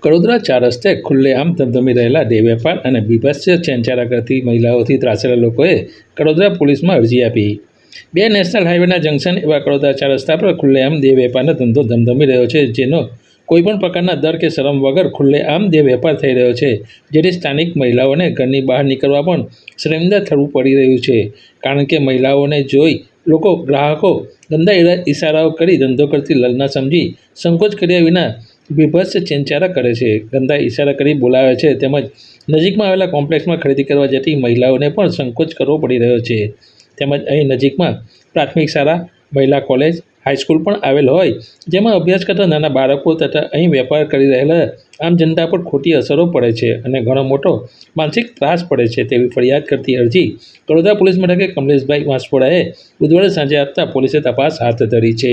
કડોદરા 4 રસ્તે ખુલ્લેઆમ ધમધમી રહેલા ડે વેપાર અને બીભત્સ છેનછારા કરતી મહિલાઓથી ત્રાસેલા લોકોએ કડોદરા પોલીસમાં અરજી આપી। 2 નેશનલ હાઈવેના જંકશન એવા કડોદરા 4 રસ્તા પર ખુલ્લેઆમ ડે વેપારનો ધંધો ધમધમી રહ્યો છે, જેનો કોઈપણ પ્રકારના ડર કે શરમ વગર ખુલ્લેઆમ ડે વેપાર થઈ રહ્યો છે, જેથી સ્થાનિક મહિલાઓને ઘરની બહાર નીકળવા પણ શર્મિંદા થવું પડી રહ્યું છે, કારણ કે મહિલાઓને જોઈ ગ્રાહકો ગંદા ઇશારાઓ કરી ધંધો કરતી લલના સમજી સંકોચ કર્યા વિના બીભત્સ છેનછારા કરે છે, ગંદા ઇશારા કરી બોલાવે છે, તેમજ નજીકમાં આવેલા કોમ્પ્લેક્સમાં ખરીદી કરવા જતી મહિલાઓને પણ સંકોચ કરવો પડી રહ્યો છે, તેમજ અહીં નજીકમાં પ્રાથમિક શાળા, મહિલા કોલેજ, હાઈસ્કૂલ પણ આવેલ હોય, જેમાં અભ્યાસ કરતા નાના બાળકો તથા અહીં વેપાર કરી રહેલા આમ જનતા પર ખોટી અસરો પડે છે અને ઘણો મોટો માનસિક ત્રાસ પડે છે તેવી ફરિયાદ કરતી અરજી કડોદરા પોલીસ મથકે કમલેશભાઈ વાંસફોડાએ બુધવારે સાંજે આપતા પોલીસે તપાસ હાથ ધરી છે।